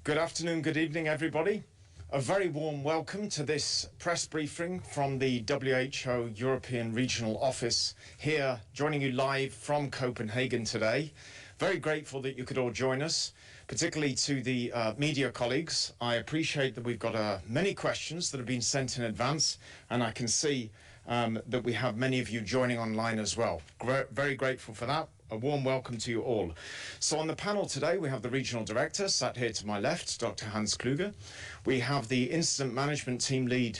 Good afternoon, good evening, everybody. A very warm welcome to this press briefing from the WHO European Regional Office here, joining you live from Copenhagen today. Very grateful that you could all join us, particularly to the media colleagues. I appreciate that we've got many questions that have been sent in advance, and I can see that we have many of you joining online as well. Very grateful for that. A warm welcome to you all. So on the panel today, we have the Regional Director, sat here to my left, Dr. Hans Kluge. We have the Incident Management Team Lead,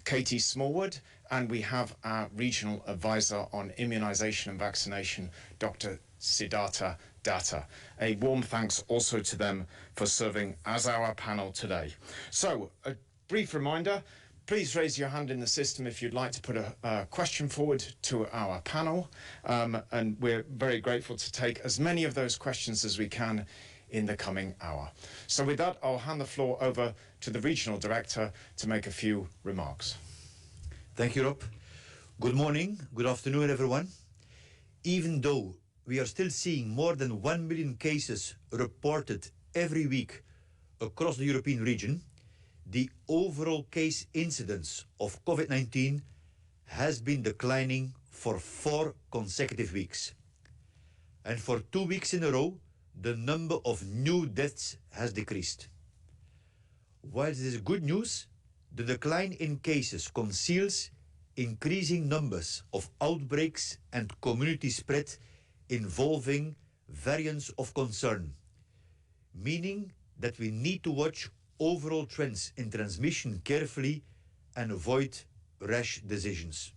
Katie Smallwood, and we have our Regional Advisor on Immunisation and Vaccination, Dr. Siddhartha Datta. A warm thanks also to them for serving as our panel today. So, a brief reminder. Please raise your hand in the system if you'd like to put a question forward to our panel. And we're very grateful to take as many of those questions as we can in the coming hour. So with that, I'll hand the floor over to the Regional Director to make a few remarks. Thank you, Rob. Good morning, good afternoon, everyone. Even though we are still seeing more than 1 million cases reported every week across the European region, the overall case incidence of COVID-19 has been declining for 4 consecutive weeks. And for 2 weeks in a row, the number of new deaths has decreased. While this is good news, the decline in cases conceals increasing numbers of outbreaks and community spread involving variants of concern, meaning that we need to watch overall trends in transmission carefully and avoid rash decisions.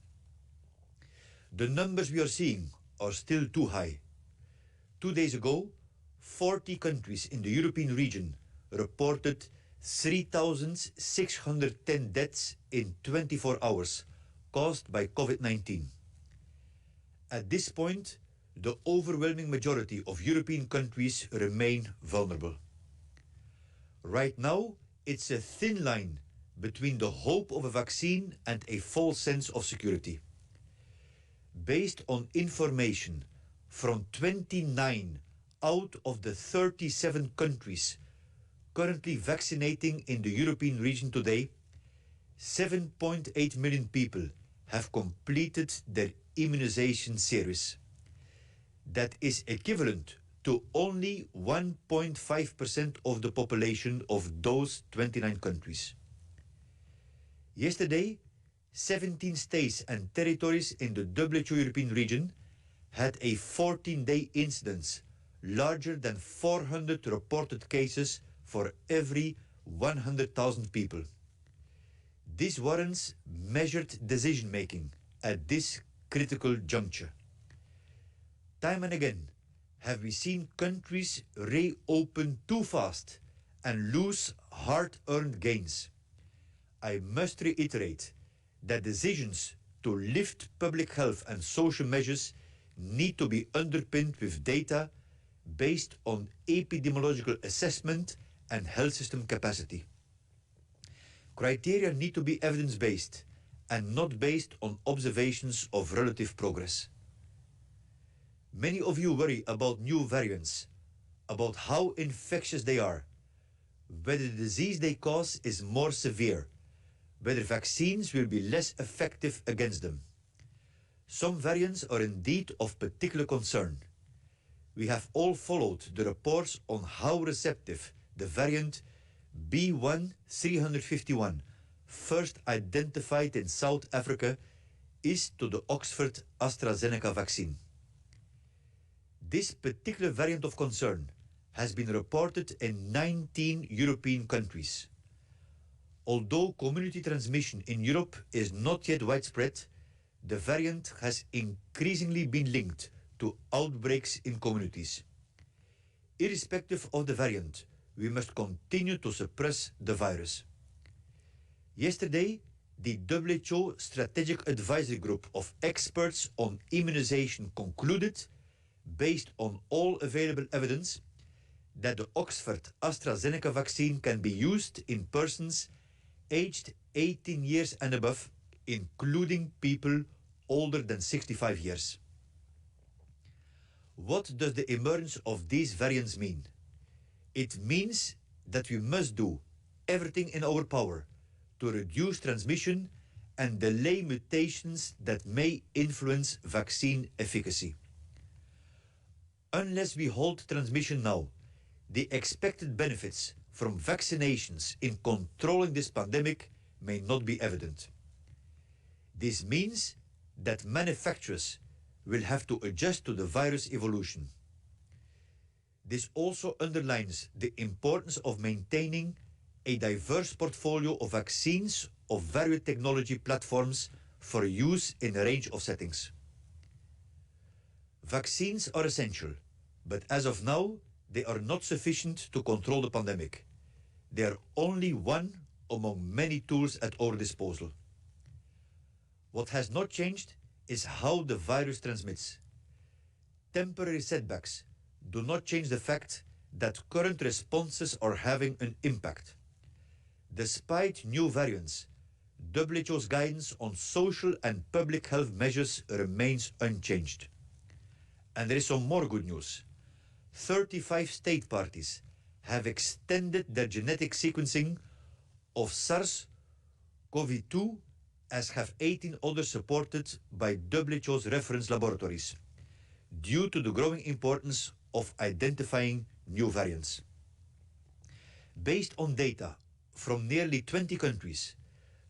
The numbers we are seeing are still too high. 2 days ago, 40 countries in the European region reported 3,610 deaths in 24 hours caused by COVID-19. At this point, the overwhelming majority of European countries remain vulnerable. Right now, it's a thin line between the hope of a vaccine and a false sense of security. Based on information from 29 out of the 37 countries currently vaccinating in the European region today, 7.8 million people have completed their immunization series. That is equivalent to only 1.5% of the population of those 29 countries. Yesterday, 17 states and territories in the WHO European region had a 14-day incidence larger than 400 reported cases for every 100,000 people. This warrants measured decision-making at this critical juncture. Time and again, have we seen countries reopen too fast and lose hard-earned gains? I must reiterate that decisions to lift public health and social measures need to be underpinned with data based on epidemiological assessment and health system capacity. Criteria need to be evidence-based and not based on observations of relative progress. Many of you worry about new variants, about how infectious they are, whether the disease they cause is more severe, whether vaccines will be less effective against them. Some variants are indeed of particular concern. We have all followed the reports on how receptive the variant B1351, first identified in South Africa, is to the Oxford AstraZeneca vaccine. This particular variant of concern has been reported in 19 European countries. Although community transmission in Europe is not yet widespread, the variant has increasingly been linked to outbreaks in communities. Irrespective of the variant, we must continue to suppress the virus. Yesterday, the WHO Strategic Advisory Group of experts on immunization concluded, based on all available evidence, that the Oxford AstraZeneca vaccine can be used in persons aged 18 years and above, including people older than 65 years. What does the emergence of these variants mean? It means that we must do everything in our power to reduce transmission and delay mutations that may influence vaccine efficacy. Unless we halt transmission now, the expected benefits from vaccinations in controlling this pandemic may not be evident. This means that manufacturers will have to adjust to the virus evolution. This also underlines the importance of maintaining a diverse portfolio of vaccines of varied technology platforms for use in a range of settings. Vaccines are essential, but as of now, they are not sufficient to control the pandemic. They are only one among many tools at our disposal. What has not changed is how the virus transmits. Temporary setbacks do not change the fact that current responses are having an impact. Despite new variants, WHO's guidance on social and public health measures remains unchanged. And there is some more good news. 35 state parties have extended their genetic sequencing of SARS-CoV-2, as have 18 others supported by WHO's reference laboratories, due to the growing importance of identifying new variants. Based on data from nearly 20 countries,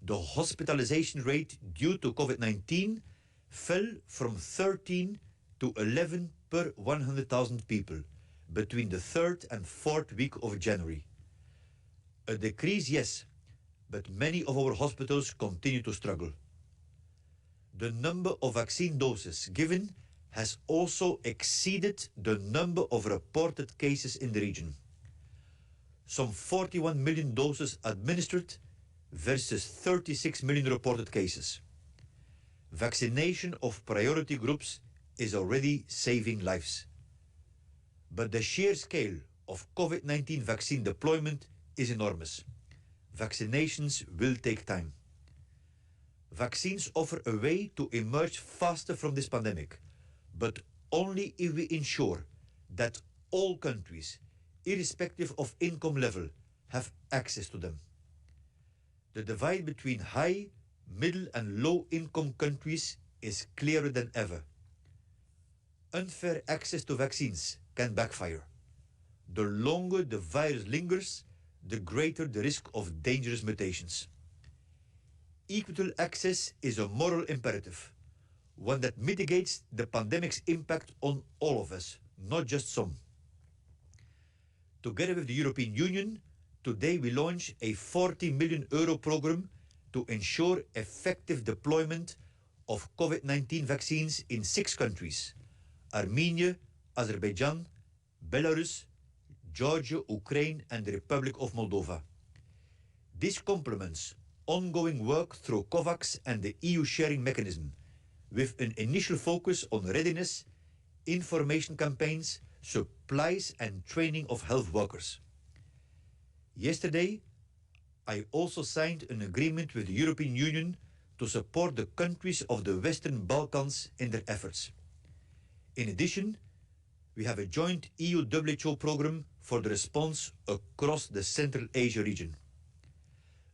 the hospitalization rate due to COVID-19 fell from 13 to 11 per 100,000 people between the 3rd and 4th week of January. A decrease, yes, but many of our hospitals continue to struggle. The number of vaccine doses given has also exceeded the number of reported cases in the region. Some 41 million doses administered versus 36 million reported cases. Vaccination of priority groups is already saving lives. But the sheer scale of COVID-19 vaccine deployment is enormous. Vaccinations will take time. Vaccines offer a way to emerge faster from this pandemic, but only if we ensure that all countries, irrespective of income level, have access to them. The divide between high, middle, and low-income countries is clearer than ever. Unfair access to vaccines can backfire. The longer the virus lingers, the greater the risk of dangerous mutations. Equitable access is a moral imperative, one that mitigates the pandemic's impact on all of us, not just some. Together with the European Union, today we launch a €40 million program to ensure effective deployment of COVID-19 vaccines in 6 countries: Armenia, Azerbaijan, Belarus, Georgia, Ukraine, and the Republic of Moldova. This complements ongoing work through COVAX and the EU sharing mechanism, with an initial focus on readiness, information campaigns, supplies, and training of health workers. Yesterday, I also signed an agreement with the European Union to support the countries of the Western Balkans in their efforts. In addition, we have a joint EU-WHO program for the response across the Central Asia region.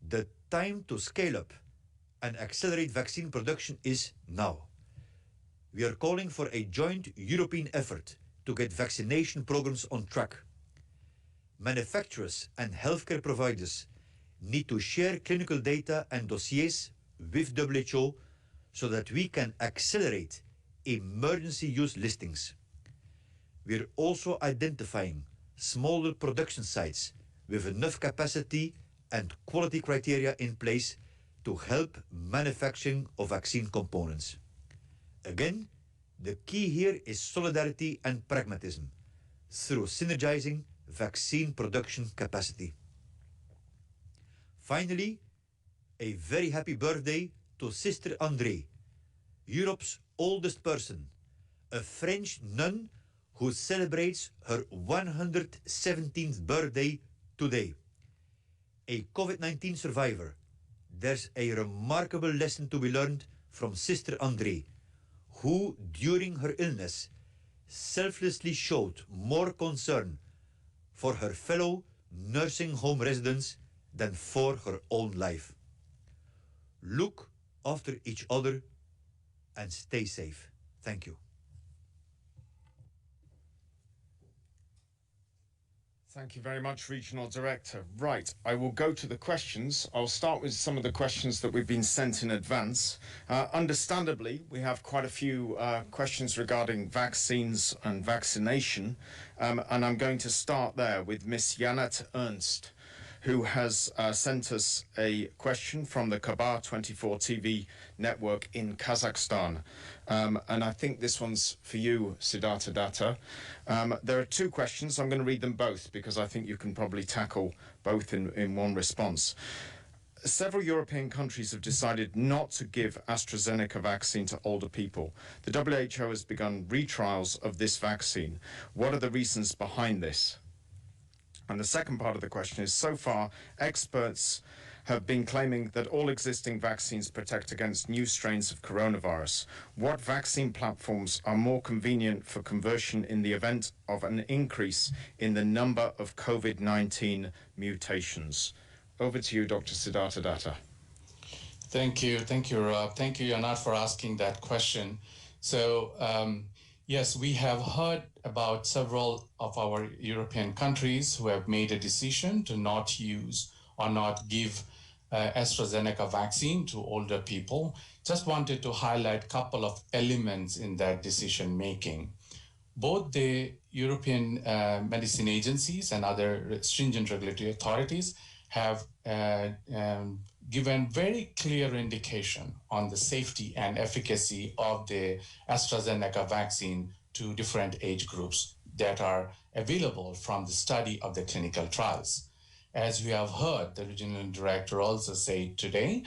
The time to scale up and accelerate vaccine production is now. We are calling for a joint European effort to get vaccination programs on track. Manufacturers and healthcare providers need to share clinical data and dossiers with WHO so that we can accelerate emergency use listings. We are also identifying smaller production sites with enough capacity and quality criteria in place to help manufacturing of vaccine components. Again, the key here is solidarity and pragmatism through synergizing vaccine production capacity. Finally, a very happy birthday to Sister Andrée, Europe's oldest person, a French nun who celebrates her 117th birthday today. A COVID-19 survivor, there's a remarkable lesson to be learned from Sister Andrée, who, during her illness, selflessly showed more concern for her fellow nursing home residents than for her own life. Look after each other and stay safe. Thank you. Thank you very much, Regional Director. Right, I will go to the questions. I'll start with some of the questions that we've been sent in advance. Understandably, we have quite a few questions regarding vaccines and vaccination, and I'm going to start there with Miss Janet Ernst, who has sent us a question from the Kabar 24 TV network in Kazakhstan. And I think this one's for you, Siddhartha Datta. There are two questions. I'm going to read them both because I think you can probably tackle both in one response. Several European countries have decided not to give AstraZeneca vaccine to older people. The WHO has begun retrials of this vaccine. What are the reasons behind this? And the second part of the question is, so far, experts have been claiming that all existing vaccines protect against new strains of coronavirus. What vaccine platforms are more convenient for conversion in the event of an increase in the number of COVID-19 mutations? Over to you, Dr. Siddhartha Datta. Thank you, Rob. Thank you, Janat, for asking that question. So, yes, we have heard about several of our European countries who have made a decision to not use or not give AstraZeneca vaccine to older people. Just wanted to highlight a couple of elements in that decision making. Both the European medicine agencies and other stringent regulatory authorities have given very clear indication on the safety and efficacy of the AstraZeneca vaccine to different age groups that are available from the study of the clinical trials. As we have heard the regional director also say today,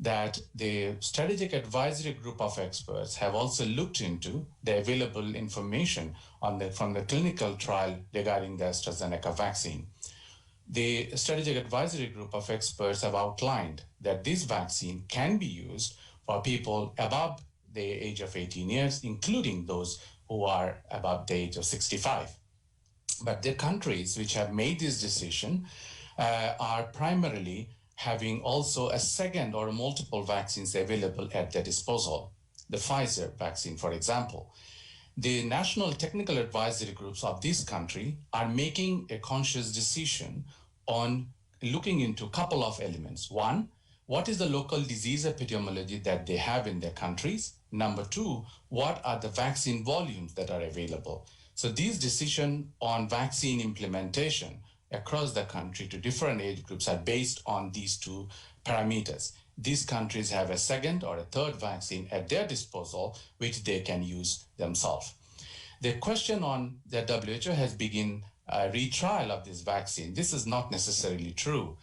that the strategic advisory group of experts have also looked into the available information from the clinical trial regarding the AstraZeneca vaccine. The strategic advisory group of experts have outlined that this vaccine can be used for people above the age of 18 years, including those who are above the age of 65. But the countries which have made this decision are primarily having also a second or multiple vaccines available at their disposal. The Pfizer vaccine, for example. The national technical advisory groups of this country are making a conscious decision on looking into a couple of elements. One, what is the local disease epidemiology that they have in their countries? Number two, what are the vaccine volumes that are available? So these decisions on vaccine implementation across the country to different age groups are based on these two parameters. These countries have a second or a third vaccine at their disposal, which they can use themselves. The question on the WHO has begun a retrial of this vaccine. This is not necessarily true.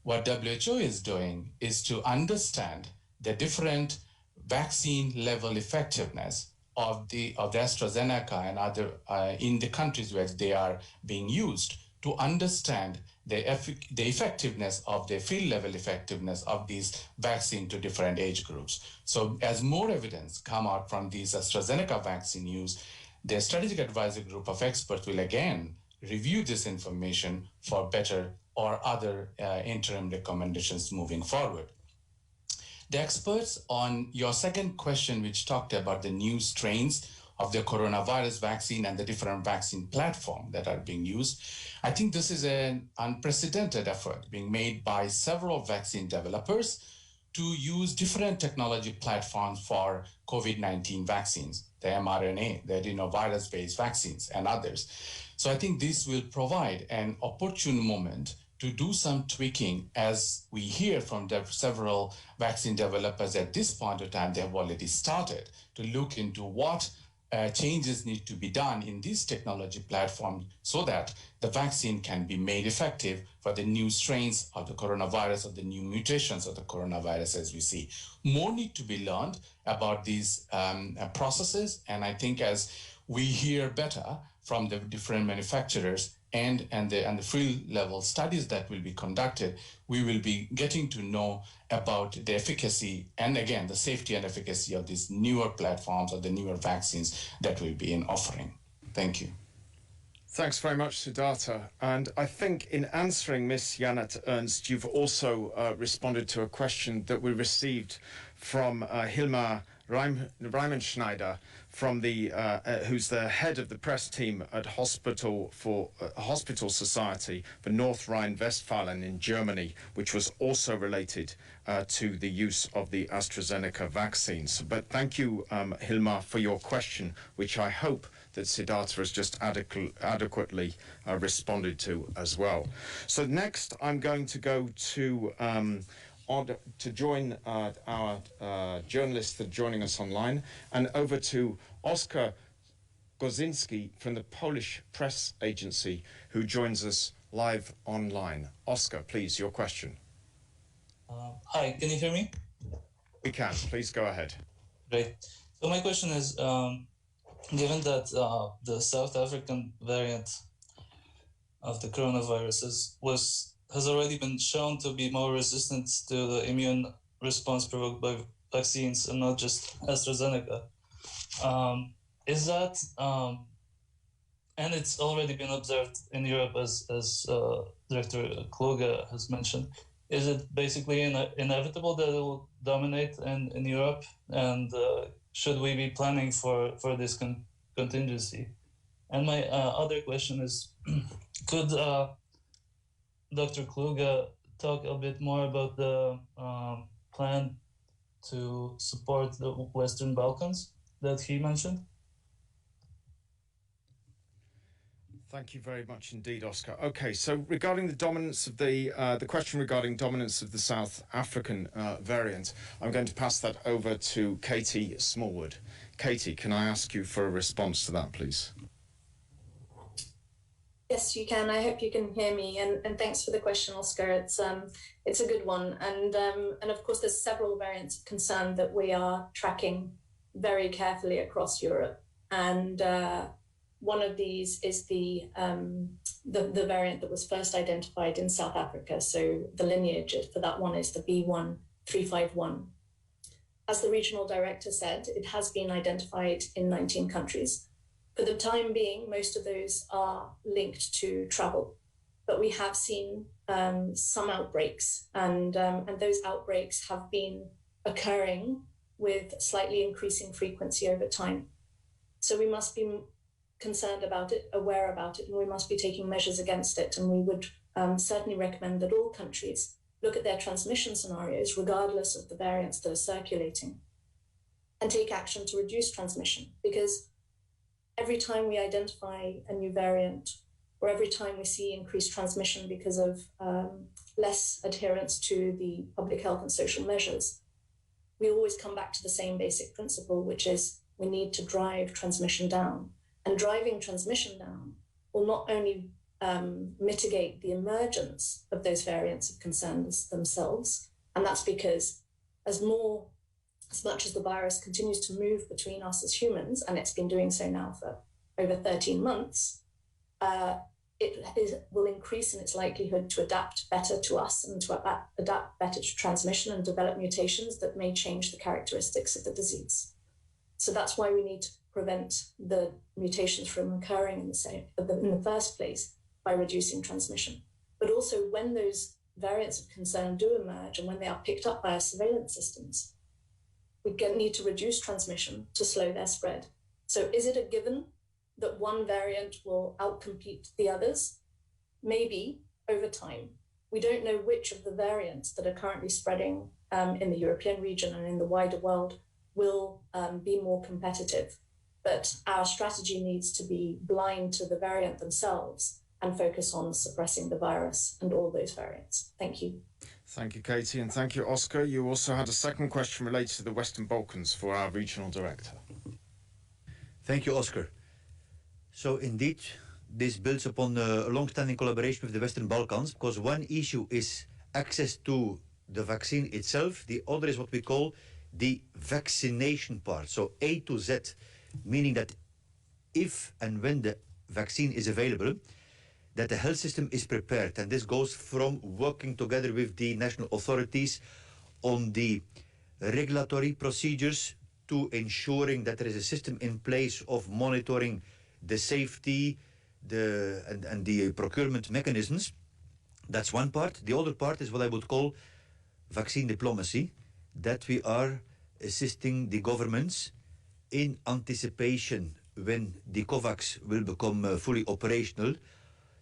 What WHO is doing is to understand the different vaccine level effectiveness of the AstraZeneca and other in the countries where they are being used, to understand the effectiveness of the field level effectiveness of these vaccine to different age groups. So as more evidence come out from these AstraZeneca vaccine use, the strategic advisory group of experts will again review this information for better or other interim recommendations moving forward. The experts on your second question, which talked about the new strains of the coronavirus vaccine and the different vaccine platforms that are being used, I think this is an unprecedented effort being made by several vaccine developers to use different technology platforms for COVID-19 vaccines, the mRNA, the adenovirus-based vaccines, and others. So I think this will provide an opportune moment to do some tweaking, as we hear from several vaccine developers at this point of time. They have already started to look into what changes need to be done in this technology platform so that the vaccine can be made effective for the new strains of the coronavirus, or the new mutations of the coronavirus as we see. More need to be learned about these processes, and I think as we hear better from the different manufacturers and the field level studies that will be conducted, we will be getting to know about the efficacy and again the safety and efficacy of these newer platforms or the newer vaccines that we'll be offering. Thank you. Thanks very much, Siddhartha. And I think in answering Miss Janet Ernst, you've also responded to a question that we received from Hilmar Reimenschneider, from the who's the head of the press team at Hospital Society for North Rhine-Westphalen in Germany, which was also related to the use of the AstraZeneca vaccines. But thank you, Hilmar, for your question, which I hope that Siddhartha has just adequately responded to as well. So next, I'm going to go to join our journalists that are joining us online, and over to Oskar Gozinski from the Polish press agency, who joins us live online. Oskar, please, your question. Hi, can you hear me? We can. Please go ahead. Great. So my question is, given that the South African variant of the coronavirus has already been shown to be more resistant to the immune response provoked by vaccines and not just AstraZeneca, is that, and it's already been observed in Europe as Director Kluge has mentioned, is it basically inevitable that it will dominate in Europe? And should we be planning for this contingency? And my other question is, could Dr. Kluge talk a bit more about the plan to support the Western Balkans that he mentioned? Thank you very much indeed, Oskar. Okay, so regarding the dominance of the question regarding dominance of the South African variant, I'm going to pass that over to Katie Smallwood. Katie, can I ask you for a response to that, please? Yes, you can. I hope you can hear me, and thanks for the question, Oskar. It's a good one, and of course there's several variants of concern that we are tracking very carefully across Europe, and one of these is the variant that was first identified in South Africa. So the lineage for that one is the B1351. As the regional director said, it has been identified in 19 countries. For the time being, most of those are linked to travel, but we have seen some outbreaks, and those outbreaks have been occurring with slightly increasing frequency over time. So we must be concerned about it, aware about it, and we must be taking measures against it. And we would certainly recommend that all countries look at their transmission scenarios, regardless of the variants that are circulating, and take action to reduce transmission. Because every time we identify a new variant, or every time we see increased transmission because of less adherence to the public health and social measures, we always come back to the same basic principle, which is we need to drive transmission down. And driving transmission down will not only mitigate the emergence of those variants of concern themselves, and that's because as much as the virus continues to move between us as humans, and it's been doing so now for over 13 months, it will increase in its likelihood to adapt better to us and to adapt better to transmission and develop mutations that may change the characteristics of the disease. So that's why we need to prevent the mutations from occurring in the first place by reducing transmission. But also when those variants of concern do emerge and when they are picked up by our surveillance systems, we need to reduce transmission to slow their spread. So is it a given that one variant will outcompete the others? Maybe over time. We don't know which of the variants that are currently spreading in the European region and in the wider world will be more competitive. But our strategy needs to be blind to the variant themselves and focus on suppressing the virus and all those variants. Thank you. Thank you, Katie, and thank you, Oskar. You also had a second question related to the Western Balkans for our regional director. Thank you, Oskar. So indeed, this builds upon a long-standing collaboration with the Western Balkans, because one issue is access to the vaccine itself. The other is what we call the vaccination part. So A to Z, meaning that if and when the vaccine is available, that the health system is prepared. And this goes from working together with the national authorities on the regulatory procedures to ensuring that there is a system in place of monitoring the safety, the procurement mechanisms. That's one part. The other part is what I would call vaccine diplomacy, that we are assisting the governments in anticipation when the COVAX will become fully operational,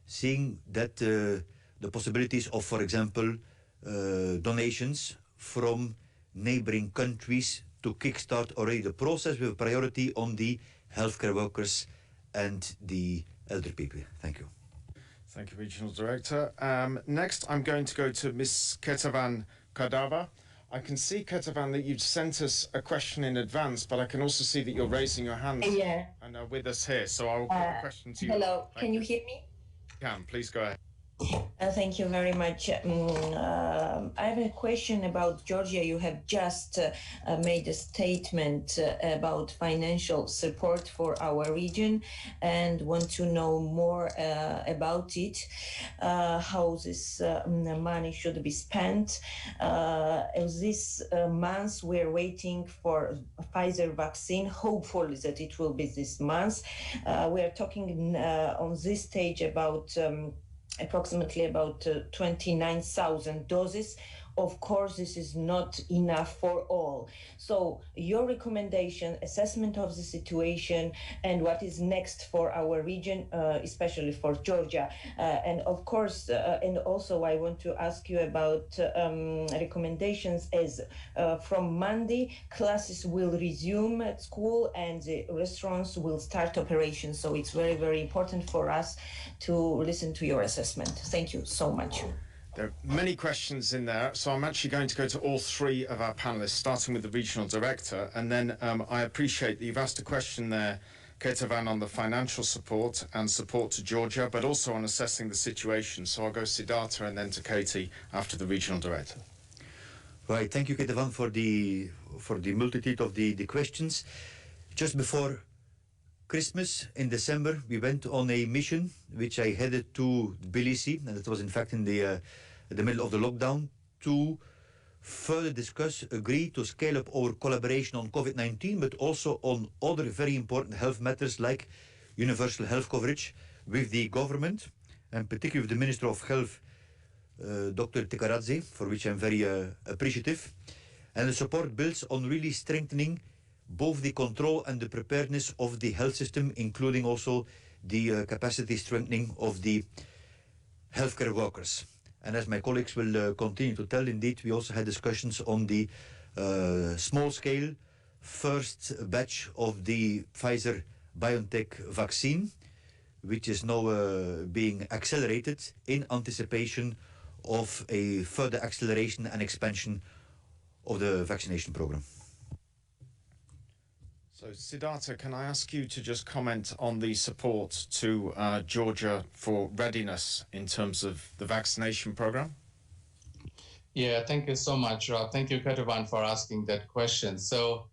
seeing that the possibilities of, for example, donations from neighboring countries to kickstart already the process with a priority on the healthcare workers and the elder people. Thank you. Thank you, Regional Director. Next, I'm going to go to Ms. Ketavan Kadava. I can see, Ketavan, that you've sent us a question in advance, but I can also see that you're raising your hand and are with us here. So I'll put the question to you. Hello, can you hear me? Please go ahead. Thank you very much. I have a question about Georgia. You have just made a statement about financial support for our region and want to know more about it, how this money should be spent. This month, we're waiting for Pfizer vaccine. Hopefully that it will be this month. We are talking on this stage about approximately about 29,000 doses. Of course, this is not enough for all. So your recommendation, assessment of the situation, and what is next for our region, especially for Georgia. And of course, and also I want to ask you about recommendations as from Monday, classes will resume at school and the restaurants will start operations. So it's very, very important for us to listen to your assessment. Thank you so much. There are many questions in there, so I'm actually going to go to all three of our panelists, starting with the Regional Director, and then I appreciate that you've asked a question there, Ketavan, on the financial support and support to Georgia, but also on assessing the situation. So I'll go Siddhartha and then to Katie after the Regional Director. Right, thank you, Ketavan, for the multitude of the questions. Just before Christmas in December, we went on a mission which I headed to Tbilisi, and it was in fact in the middle of the lockdown, to further discuss, agree to scale up our collaboration on COVID-19, but also on other very important health matters like universal health coverage with the government, and particularly with the Minister of Health, Dr. Tikaradze, for which I'm very appreciative. And the support builds on really strengthening both the control and the preparedness of the health system, including also the capacity strengthening of the healthcare workers. And as my colleagues will continue to tell, indeed, we also had discussions on the small-scale first batch of the Pfizer-BioNTech vaccine, which is now being accelerated in anticipation of a further acceleration and expansion of the vaccination program. So, Siddhartha, can I ask you to just comment on the support to Georgia for readiness in terms of the vaccination program? Yeah, thank you so much, Rob. Thank you, Ketavan, for asking that question. So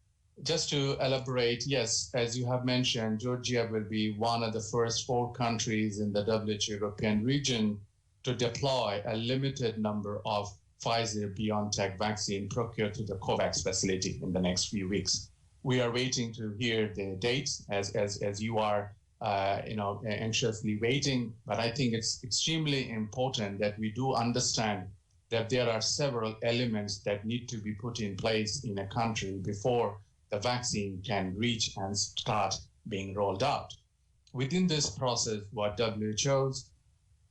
just to elaborate, yes, as you have mentioned, Georgia will be one of the first 4 countries in the WHO European region to deploy a limited number of Pfizer-BioNTech vaccine procured to the COVAX facility in the next few weeks. We are waiting to hear the dates as you are, anxiously waiting. But I think it's extremely important that we do understand that there are several elements that need to be put in place in a country before the vaccine can reach and start being rolled out. Within this process, what WHO's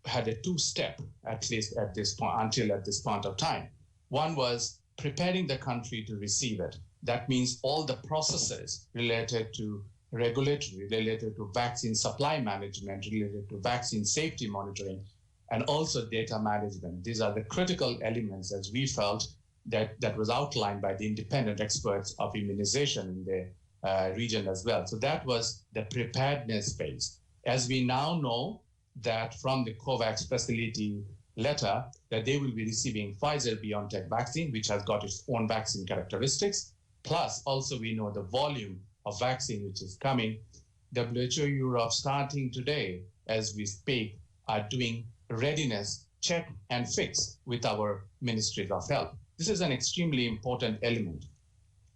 had a 2-step, at least at this point, until at this point of time. One was preparing the country to receive it. That means all the processes related to regulatory, related to vaccine supply management, related to vaccine safety monitoring, and also data management. These are the critical elements, as we felt, that was outlined by the independent experts of immunization in the region as well. So that was the preparedness phase. As we now know that from the COVAX facility letter, that they will be receiving Pfizer-BioNTech vaccine, which has got its own vaccine characteristics. Plus, also we know the volume of vaccine which is coming. WHO Europe, starting today, as we speak, are doing readiness check and fix with our ministries of health. This is an extremely important element.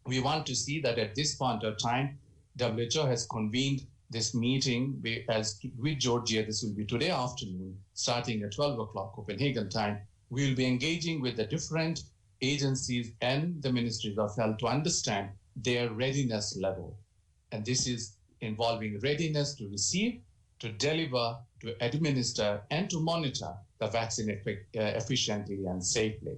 We want to see that at this point of time, WHO has convened this meeting with Georgia. This will be today afternoon, starting at 12 o'clock Copenhagen time. We will be engaging with the different agencies and the ministries of health to understand their readiness level. And this is involving readiness to receive, to deliver, to administer, and to monitor the vaccine efficiently and safely.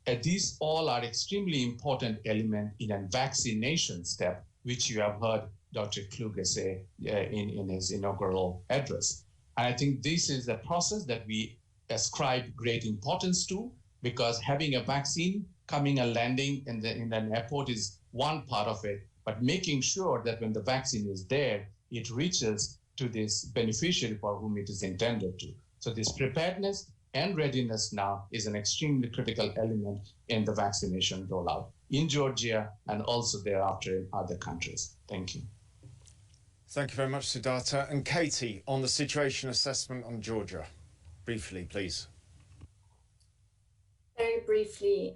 And these all are extremely important elements in a vaccination step, which you have heard Dr. Kluge say in his inaugural address. And I think this is a process that we ascribe great importance to, because having a vaccine coming and landing in an airport is one part of it, but making sure that when the vaccine is there, it reaches to this beneficiary for whom it is intended to. So this preparedness and readiness now is an extremely critical element in the vaccination rollout in Georgia and also thereafter in other countries. Thank you. Thank you very much, Siddhartha. And Katie, on the situation assessment on Georgia, briefly, please. Very briefly,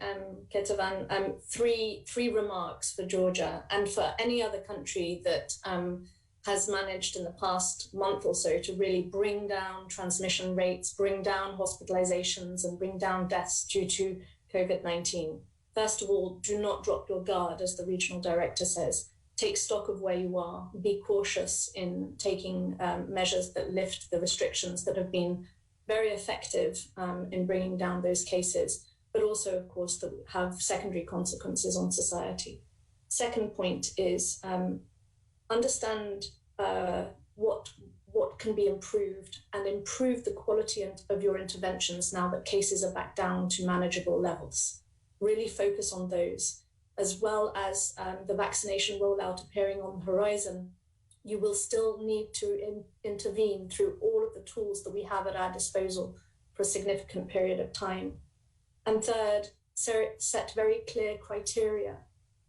Ketavan, three remarks for Georgia and for any other country that has managed in the past month or so to really bring down transmission rates, bring down hospitalizations, and bring down deaths due to COVID-19. First of all, do not drop your guard, as the regional director says. Take stock of where you are. Be cautious in taking measures that lift the restrictions that have been very effective in bringing down those cases, but also, of course, that have secondary consequences on society. Second point is understand what can be improved and improve the quality of your interventions now that cases are back down to manageable levels. Really focus on those, as well as the vaccination rollout appearing on the horizon. You will still need to intervene through all of the tools that we have at our disposal for a significant period of time. And third, set very clear criteria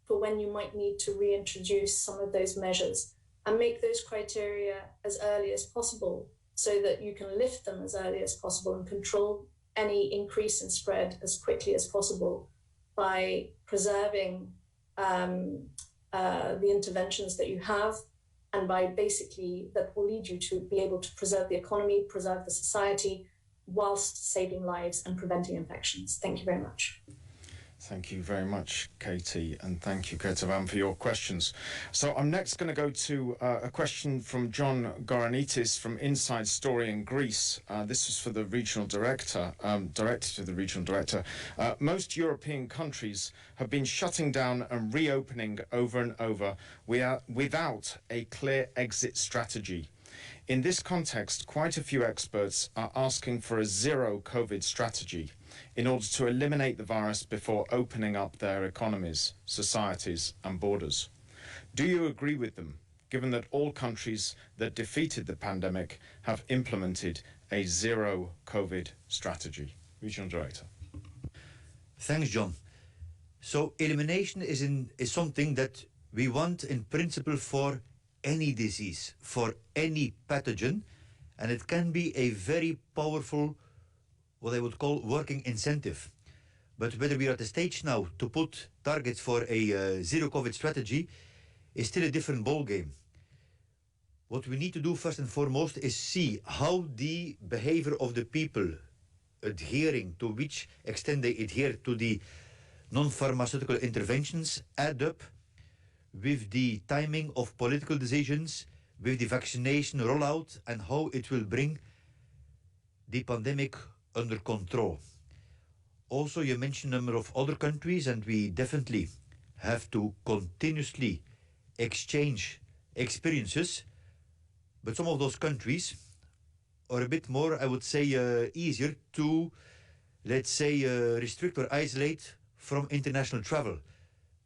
for when you might need to reintroduce some of those measures, and make those criteria as early as possible so that you can lift them as early as possible and control any increase in spread as quickly as possible by preserving the interventions that you have, and by basically that will lead you to be able to preserve the economy, preserve the society, whilst saving lives and preventing infections. Thank you very much. Thank you very much, Katie, and thank you, Ketavan, for your questions. So I'm next going to go to a question from John Goranitis from Inside Story in Greece. This is for the regional director, directed to the regional director. Most European countries have been shutting down and reopening over and over without a clear exit strategy. In this context, quite a few experts are asking for a zero COVID strategy in order to eliminate the virus before opening up their economies, societies and borders. Do you agree with them, given that all countries that defeated the pandemic have implemented a zero COVID strategy? Regional Director. Thanks, John. So elimination is something that we want in principle for any disease, for any pathogen, and it can be a very powerful, what I would call working incentive. But whether we are at the stage now to put targets for a zero COVID strategy is still a different ballgame. What we need to do first and foremost is see how the behavior of the people adhering, to which extent they adhere to the non-pharmaceutical interventions, add up with the timing of political decisions, with the vaccination rollout, and how it will bring the pandemic under control. Also, you mentioned a number of other countries, and we definitely have to continuously exchange experiences. But some of those countries are a bit more, I would say, easier to, let's say, restrict or isolate from international travel.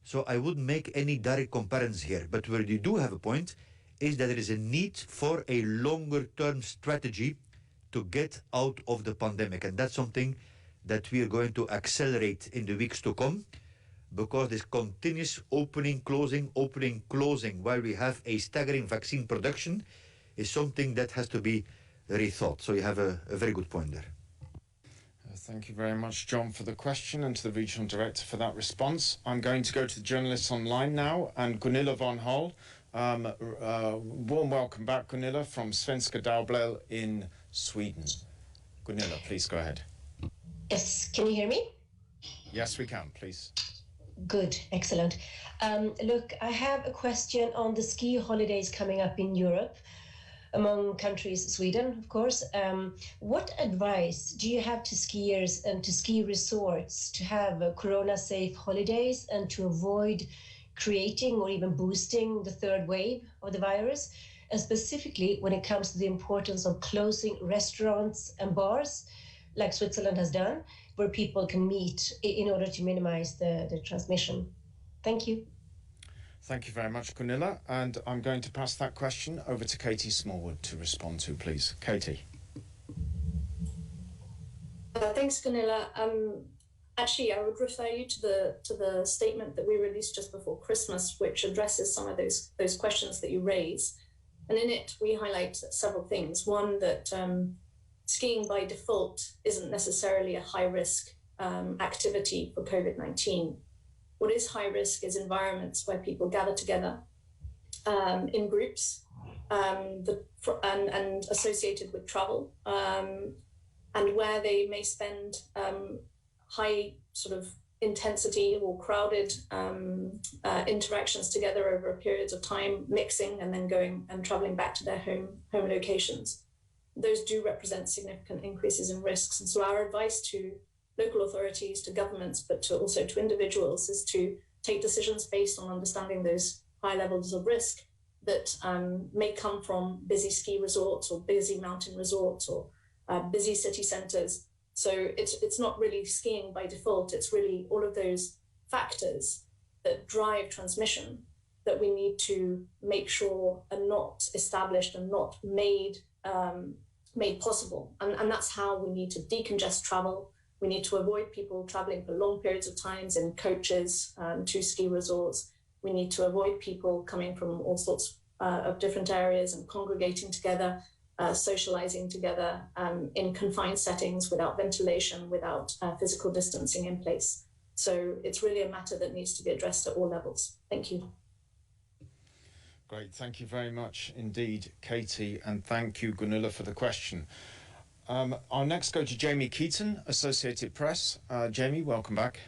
So I wouldn't make any direct comparisons here. But where you do have a point is that there is a need for a longer-term strategy to get out of the pandemic. And that's something that we are going to accelerate in the weeks to come, because this continuous opening, closing, while we have a staggering vaccine production, is something that has to be rethought. So you have a very good point there. Thank you very much, John, for the question, and to the Regional Director for that response. I'm going to go to the journalists online now, and Gunilla von Hol Warm welcome back, Gunilla, from Svenska Dagbladet in Sweden. Gunilla, please go ahead. Yes, can you hear me? Yes, we can, please. Good, excellent. Look, I have a question on the ski holidays coming up in Europe, among countries, Sweden, of course. What advice do you have to skiers and to ski resorts to have corona-safe holidays and to avoid creating or even boosting the third wave of the virus? And specifically when it comes to the importance of closing restaurants and bars, like Switzerland has done, where people can meet in order to minimize the transmission. Thank you. Thank you very much, Gunilla. And I'm going to pass that question over to Katie Smallwood to respond to, please. Katie. Thanks, Gunilla. Actually, I would refer you to the statement that we released just before Christmas, which addresses some of those questions that you raise. And in it, we highlight several things. One, that skiing by default isn't necessarily a high-risk activity for COVID-19. What is high risk is environments where people gather together in groups and associated with travel, and where they may spend high sort of intensity or crowded interactions together over periods of time, mixing and then going and traveling back to their home locations. Those do represent significant increases in risks. And so our advice to local authorities, to governments, but also to individuals is to take decisions based on understanding those high levels of risk that may come from busy ski resorts or busy mountain resorts or busy city centers. So it's not really skiing by default, it's really all of those factors that drive transmission that we need to make sure are not established and not made possible. And that's how we need to decongest travel. We need to avoid people traveling for long periods of times in coaches to ski resorts. We need to avoid people coming from all sorts of different areas and congregating together, socializing together in confined settings without ventilation, without physical distancing in place. So it's really a matter that needs to be addressed at all levels. Thank you. Great, thank you very much indeed, Katie, and thank you, Gunilla, for the question. I'll next go to Jamie Keaton, Associated Press. Jamie, welcome back.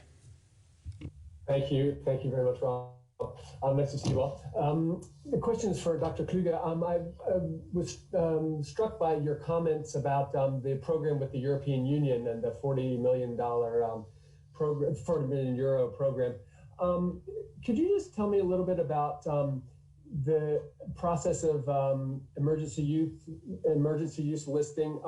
Thank you very much, Rob. Nice to see you all. The question is for Dr. Kluge. I was struck by your comments about the program with the European Union and the $40 million program, 40 million euro program. Could you just tell me a little bit about the process of emergency use listing?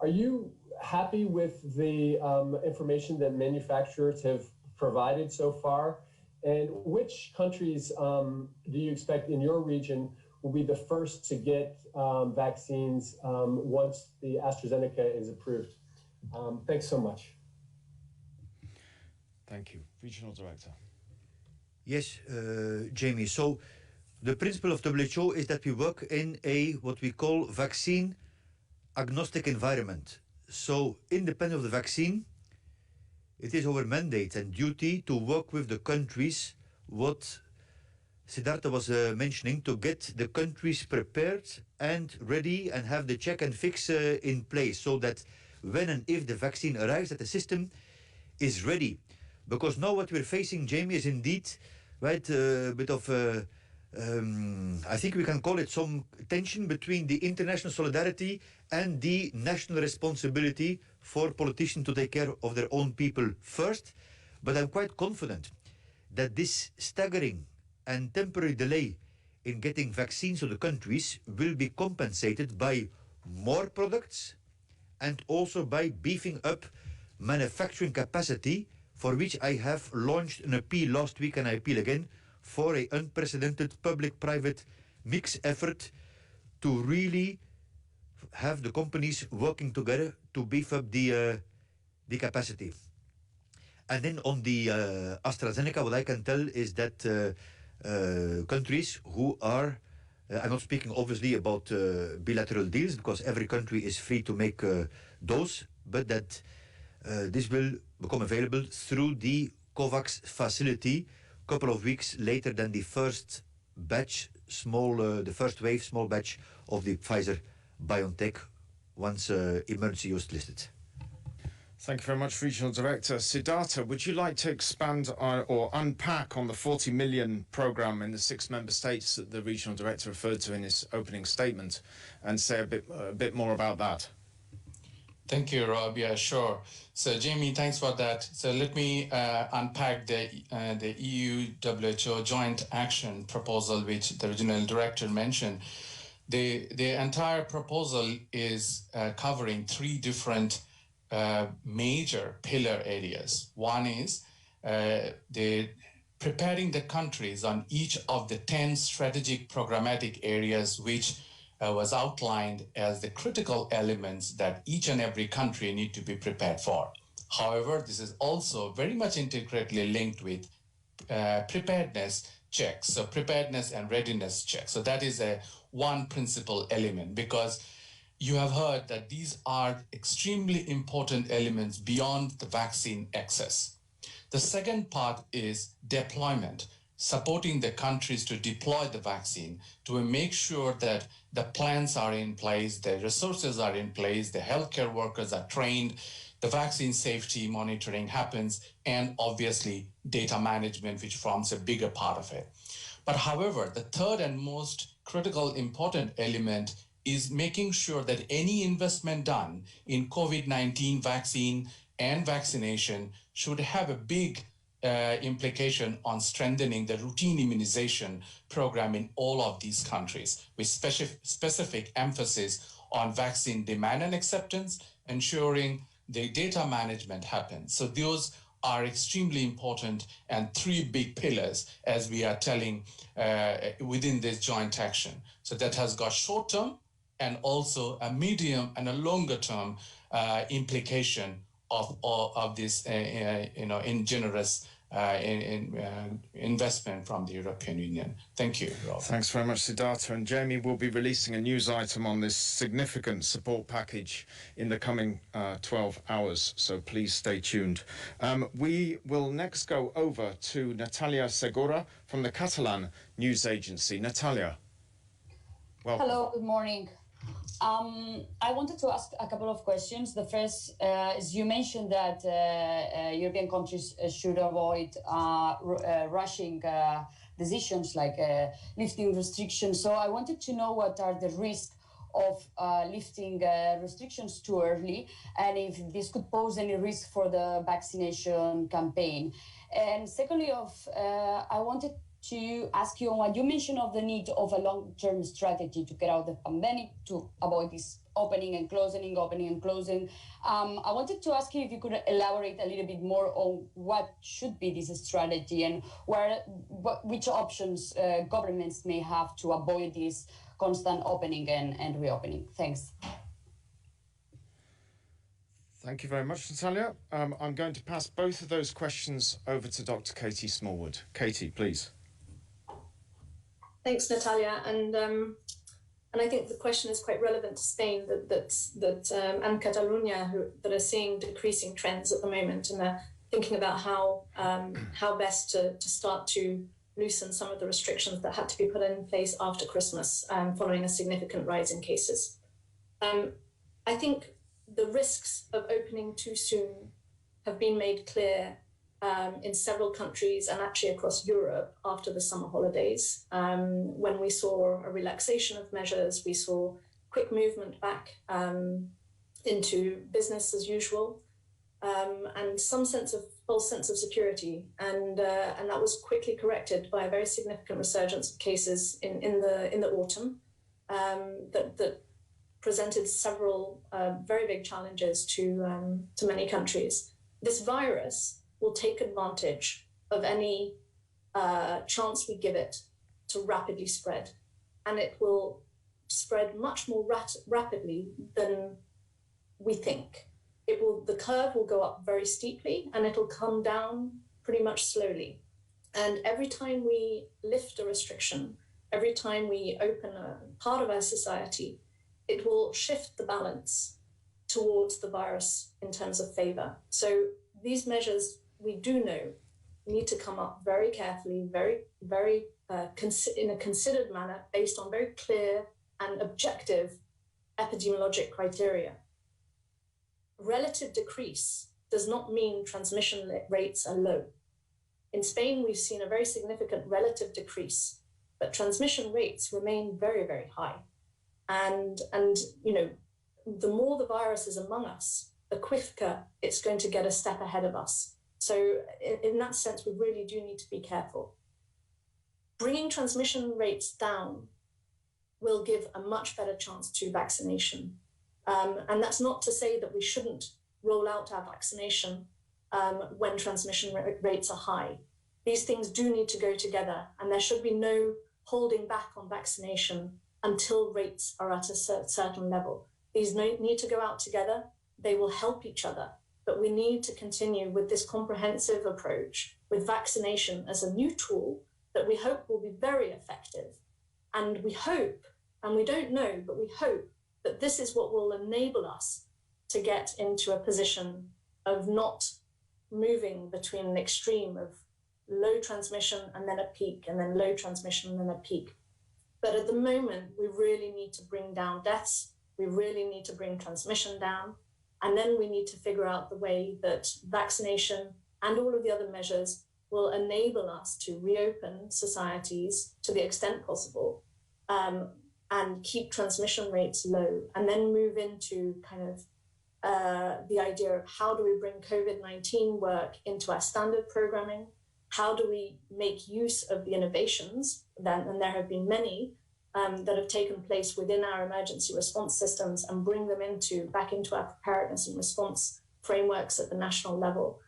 Are you happy with the information that manufacturers have provided so far? And which countries do you expect in your region will be the first to get vaccines once the AstraZeneca is approved? Thanks so much. Thank you. Regional Director. Yes, Jamie. So the principle of WHO is that we work in a what we call vaccine agnostic environment. So independent of the vaccine, it is our mandate and duty to work with the countries, what Siddhartha was mentioning, to get the countries prepared and ready and have the check and fix in place so that when and if the vaccine arrives, that the system is ready. Because now what we're facing, Jamie, is indeed right a bit of I think we can call it some tension between the international solidarity and the national responsibility for politicians to take care of their own people first. But I'm quite confident that this staggering and temporary delay in getting vaccines to the countries will be compensated by more products and also by beefing up manufacturing capacity, for which I have launched an appeal last week, and I appeal again for an unprecedented public-private mix effort to really have the companies working together to beef up the capacity. And then on the AstraZeneca, what I can tell is that countries who are, I'm not speaking obviously about bilateral deals, because every country is free to make those, but that this will become available through the COVAX facility a couple of weeks later than the first batch the first wave, small batch of the Pfizer-BioNTech once emergency use listed. Thank you very much, Regional Director. Siddhartha, would you like to expand or unpack on the 40 million programme in the 6 member states that the Regional Director referred to in his opening statement and say a bit more about that? Thank you, Rob. Yeah, sure. So, Jamie, thanks for that. So let me unpack the EU-WHO joint action proposal, which the Regional Director mentioned. The entire proposal is covering 3 different major pillar areas. One is preparing the countries on each of the 10 strategic programmatic areas which was outlined as the critical elements that each and every country need to be prepared for. However, this is also very much intricately linked with preparedness checks, so preparedness and readiness checks. So that is one principal element, because you have heard that these are extremely important elements beyond the vaccine access. The second part is deployment, supporting the countries to deploy the vaccine, to make sure that the plans are in place, the resources are in place, the healthcare workers are trained, the vaccine safety monitoring happens, and obviously data management, which forms a bigger part of it. But however, the third and most critical important element is making sure that any investment done in COVID-19 vaccine and vaccination should have a big implication on strengthening the routine immunization program in all of these countries, with specific emphasis on vaccine demand and acceptance, ensuring the data management happens. So those are extremely important and 3 big pillars, as we are telling within this joint action. So that has got short-term and also a medium and a longer-term implication of this, in generous investment from the European Union. Thank you, Rob. Thanks very much, Siddhartha. And Jamie will be releasing a news item on this significant support package in the coming 12 hours, so please stay tuned. We will next go over to Natalia Segura from the Catalan news agency. Natalia, welcome. Hello, good morning. I wanted to ask a couple of questions. The first is, you mentioned that European countries should avoid rushing decisions like lifting restrictions. So I wanted to know what are the risks of lifting restrictions too early, and if this could pose any risk for the vaccination campaign. And secondly, I wanted to ask you on what you mentioned of the need of a long-term strategy to get out of the pandemic, to avoid this opening and closing, opening and closing. I wanted to ask you if you could elaborate a little bit more on what should be this strategy and which options governments may have to avoid this constant opening and reopening. Thanks. Thank you very much, Natalia. I'm going to pass both of those questions over to Dr. Katie Smallwood. Katie, please. Thanks, Natalia, and I think the question is quite relevant to Spain and Catalonia, that are seeing decreasing trends at the moment, and they're thinking about how best to start to loosen some of the restrictions that had to be put in place after Christmas, following a significant rise in cases. I think the risks of opening too soon have been made clear in several countries and actually across Europe after the summer holidays. When we saw a relaxation of measures, we saw quick movement back into business as usual, and some false sense of security, and that was quickly corrected by a very significant resurgence of cases in the autumn that presented several very big challenges to many countries. This virus will take advantage of any chance we give it to rapidly spread, and it will spread much more rapidly than we think. The curve will go up very steeply, and it'll come down pretty much slowly. And every time we lift a restriction, every time we open a part of our society, it will shift the balance towards the virus in terms of favor. So these measures, we do know, need to come up very carefully, very in a considered manner, based on very clear and objective epidemiologic criteria. Relative decrease does not mean transmission rates are low. In Spain, we've seen a very significant relative decrease, but transmission rates remain very, very high. And you know, the more the virus is among us, the quicker it's going to get a step ahead of us. So in that sense, we really do need to be careful. Bringing transmission rates down will give a much better chance to vaccination. And that's not to say that we shouldn't roll out our vaccination when transmission rates are high. These things do need to go together, and there should be no holding back on vaccination until rates are at a certain level. These need to go out together. They will help each other, but we need to continue with this comprehensive approach with vaccination as a new tool that we hope will be very effective. And we hope, and we don't know, but we hope that this is what will enable us to get into a position of not moving between an extreme of low transmission and then a peak, and then low transmission and then a peak. But at the moment, we really need to bring down deaths. We really need to bring transmission down. And then we need to figure out the way that vaccination and all of the other measures will enable us to reopen societies to the extent possible, and keep transmission rates low, and then move into kind of the idea of how do we bring COVID-19 work into our standard programming? How do we make use of the innovations, and there have been many, that have taken place within our emergency response systems, and bring them back into our preparedness and response frameworks at the national level.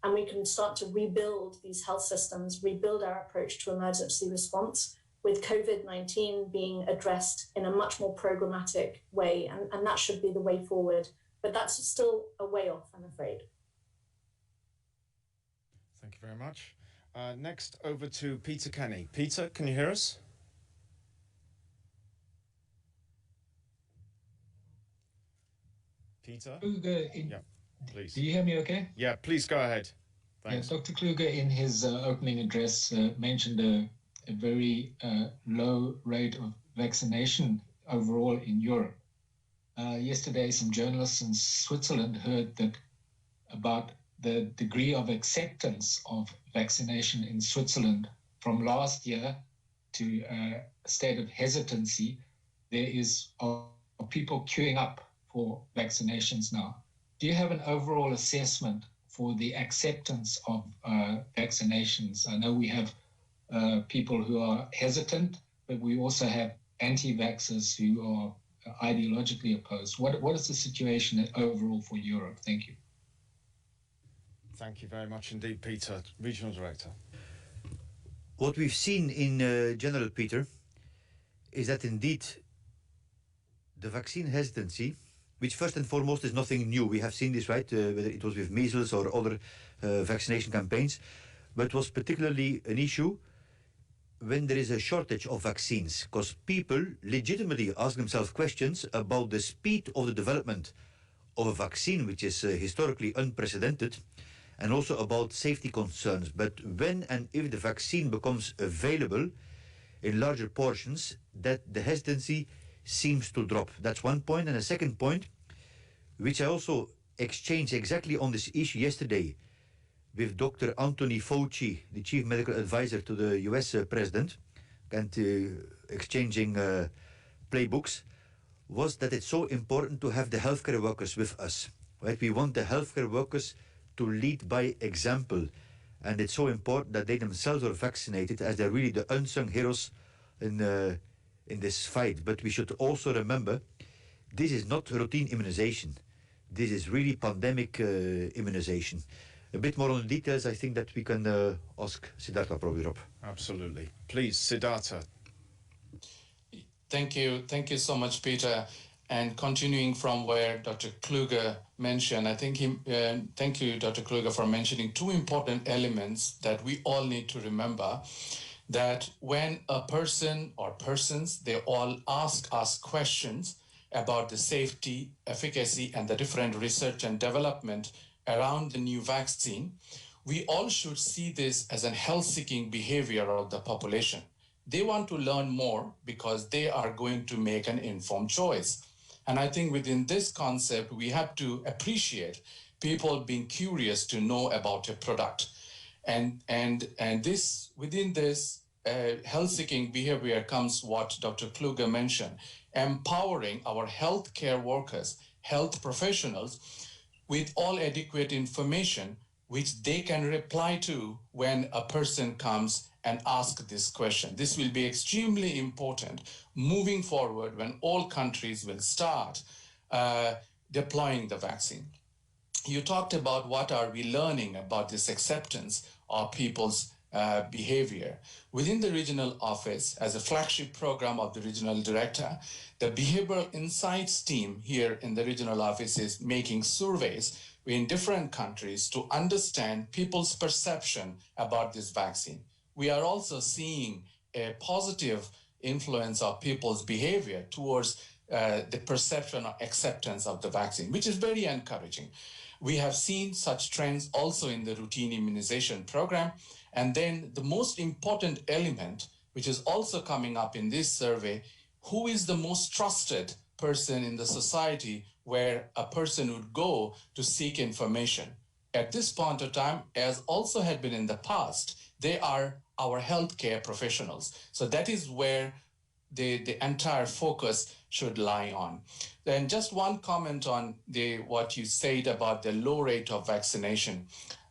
And we can start to rebuild these health systems, rebuild our approach to emergency response, with COVID-19 being addressed in a much more programmatic way. And that should be the way forward. But that's still a way off, I'm afraid. Thank you very much. Next, over to Peter Kenny. Peter, can you hear us? Peter? Kluge Yeah, please. Do you hear me okay? Yeah, please go ahead. Thanks. Yeah, Dr. Kluge in his opening address mentioned a very low rate of vaccination overall in Europe. Yesterday, some journalists in Switzerland heard that about the degree of acceptance of vaccination in Switzerland from last year to a state of hesitancy. There is people queuing up for vaccinations now. Do you have an overall assessment for the acceptance of vaccinations? I know we have people who are hesitant, but we also have anti-vaxxers who are ideologically opposed. What is the situation overall for Europe? Thank you. Thank you very much indeed, Peter. Regional Director. What we've seen in general, Peter, is that indeed the vaccine hesitancy, which first and foremost is nothing new. We have seen this, right, whether it was with measles or other vaccination campaigns, but was particularly an issue when there is a shortage of vaccines, because people legitimately ask themselves questions about the speed of the development of a vaccine, which is historically unprecedented, and also about safety concerns. But when and if the vaccine becomes available in larger portions, that the hesitancy seems to drop. That's one point. And a second point, which I also exchanged exactly on this issue yesterday with Dr. Anthony Fauci, the chief medical advisor to the US president, and exchanging playbooks, was that it's so important to have the healthcare workers with us. Right? We want the healthcare workers to lead by example. And it's so important that they themselves are vaccinated, as they're really the unsung heroes in this fight. But we should also remember, this is not routine immunization. This is really pandemic immunization. A bit more on the details, I think that we can ask Siddhartha probably, Rob. Absolutely. Please, Siddhartha. Thank you. Thank you so much, Peter. And continuing from where Dr. Kluge mentioned, I think thank you, Dr. Kluge, for mentioning two important elements that we all need to remember. That when a person or persons, they all ask us questions about the safety, efficacy, and the different research and development around the new vaccine, we all should see this as a health-seeking behavior of the population. They want to learn more because they are going to make an informed choice. And I think within this concept, we have to appreciate people being curious to know about a product. And this, within this health-seeking behavior comes what Dr. Kluge mentioned, empowering our healthcare workers, health professionals, with all adequate information which they can reply to when a person comes and asks this question. This will be extremely important moving forward when all countries will start deploying the vaccine. You talked about what are we learning about this acceptance of people's behavior. Within the regional office, as a flagship program of the regional director, the behavioral insights team here in the regional office is making surveys in different countries to understand people's perception about this vaccine. We are also seeing a positive influence of people's behavior towards the perception or acceptance of the vaccine, which is very encouraging. We have seen such trends also in the routine immunization program. And then the most important element, which is also coming up in this survey, who is the most trusted person in the society where a person would go to seek information? At this point of time, as also had been in the past, they are our healthcare professionals. So that is where the entire focus should lie on. Then just one comment on what you said about the low rate of vaccination.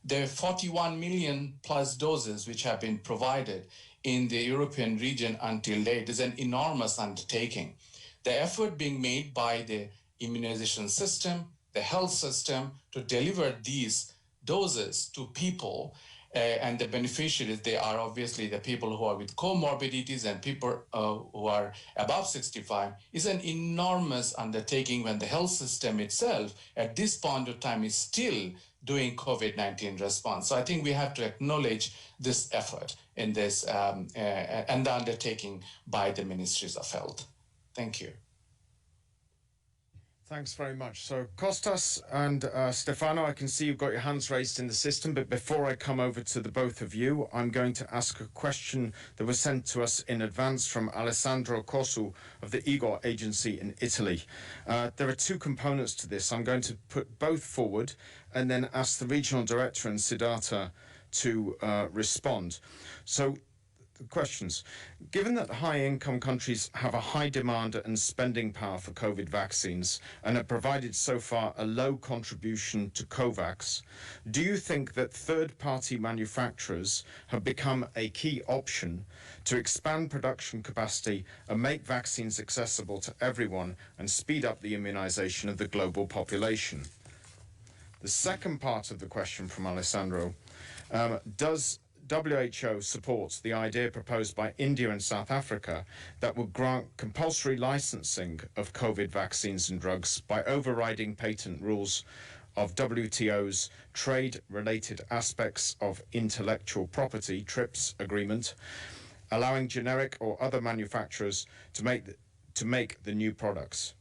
There are 41 million plus doses which have been provided in the European region until date is an enormous undertaking. The effort being made by the immunization system, the health system to deliver these doses to people and the beneficiaries, they are obviously the people who are with comorbidities and people who are above 65, is an enormous undertaking when the health system itself at this point of time is still doing COVID-19 response. So I think we have to acknowledge this effort in this and the undertaking by the Ministries of Health. Thank you. Thanks very much. So Kostas and Stefano, I can see you've got your hands raised in the system, but before I come over to the both of you, I'm going to ask a question that was sent to us in advance from Alessandro Cosu of the Igor Agency in Italy. There are two components to this. I'm going to put both forward and then ask the regional director and Siddhartha to respond. So the questions. Given that high-income countries have a high demand and spending power for COVID vaccines and have provided so far a low contribution to COVAX, do you think that third-party manufacturers have become a key option to expand production capacity and make vaccines accessible to everyone and speed up the immunization of the global population? The second part of the question from Alessandro, does WHO supports the idea proposed by India and South Africa that would grant compulsory licensing of COVID vaccines and drugs by overriding patent rules of WTO's trade-related aspects of intellectual property, TRIPS agreement, allowing generic or other manufacturers to make the new products?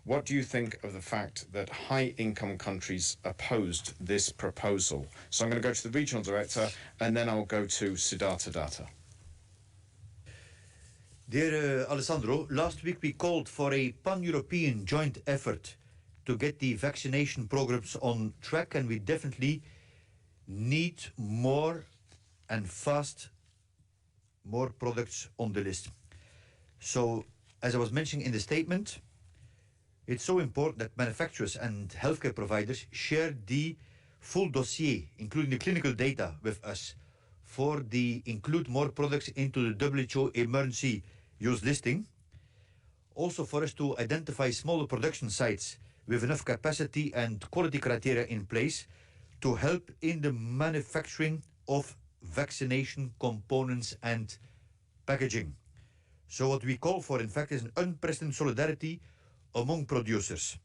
What do you think of the fact that high-income countries opposed this proposal? So I'm going to go to the regional director, and then I'll go to Siddhartha Datta. Dear Alessandro, last week we called for a pan-European joint effort to get the vaccination programs on track, and we definitely need more and fast more products on the list. So, as I was mentioning in the statement, it's so important that manufacturers and healthcare providers share the full dossier, including the clinical data, with us for the include more products into the WHO emergency use listing. Also for us to identify smaller production sites with enough capacity and quality criteria in place to help in the manufacturing of vaccination components and packaging. So what we call for, in fact, is an unprecedented solidarity among producers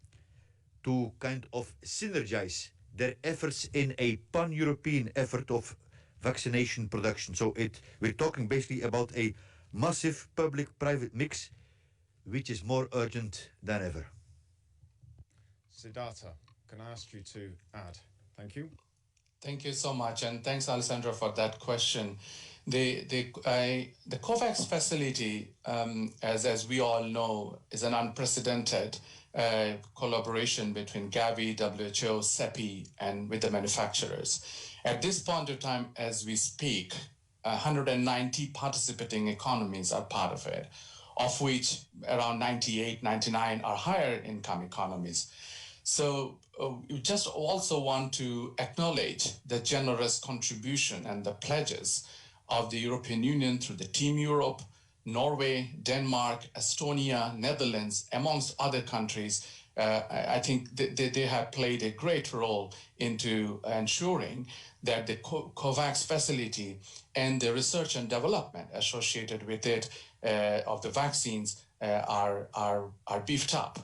to kind of synergize their efforts in a pan-European effort of vaccination production. So we're talking basically about a massive public-private mix, which is more urgent than ever. Siddhartha, can I ask you to add? Thank you. Thank you so much, and thanks, Alessandro, for that question. The COVAX facility, as we all know, is an unprecedented collaboration between Gavi, WHO, CEPI, and with the manufacturers. At this point of time, as we speak, 190 participating economies are part of it, of which around 98, 99 are higher income economies. So we just also want to acknowledge the generous contribution and the pledges of the European Union through the Team Europe, Norway, Denmark, Estonia, Netherlands, amongst other countries. I think they have played a great role into ensuring that the COVAX facility and the research and development associated with it of the vaccines are beefed up.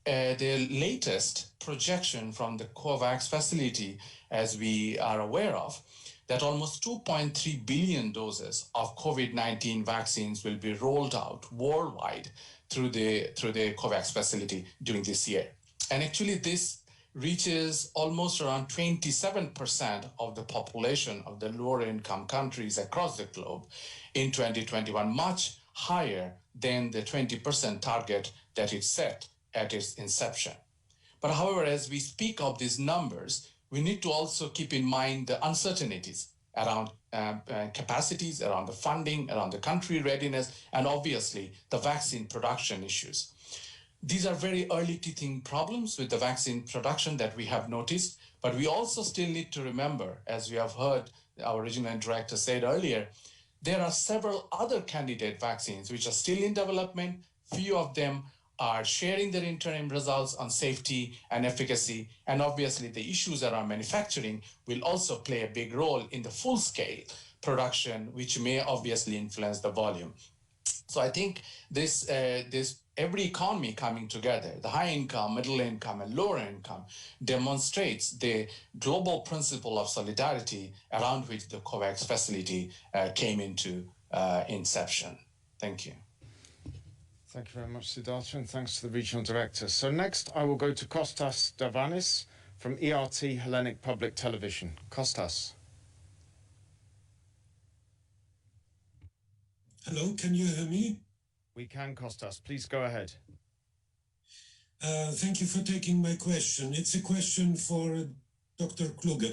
The latest projection from the COVAX facility, as we are aware of, that almost 2.3 billion doses of COVID-19 vaccines will be rolled out worldwide through the COVAX facility during this year. And actually this reaches almost around 27% of the population of the lower income countries across the globe in 2021, much higher than the 20% target that it set at its inception. But however, as we speak of these numbers, we need to also keep in mind the uncertainties around capacities, around the funding, around the country readiness, and obviously the vaccine production issues. These are very early teething problems with the vaccine production that we have noticed, but we also still need to remember, as we have heard our regional director said earlier, there are several other candidate vaccines which are still in development. Few of them are sharing their interim results on safety and efficacy. And obviously the issues around manufacturing will also play a big role in the full-scale production, which may obviously influence the volume. So I think this every economy coming together, the high income, middle income, and lower income, demonstrates the global principle of solidarity around which the COVAX facility came into inception. Thank you. Thank you very much, Siddhartha, and thanks to the Regional Director. So next I will go to Kostas Davanis from ERT Hellenic Public Television. Kostas. Hello, can you hear me? We can, Kostas. Please go ahead. Thank you for taking my question. It's a question for Dr. Kluge.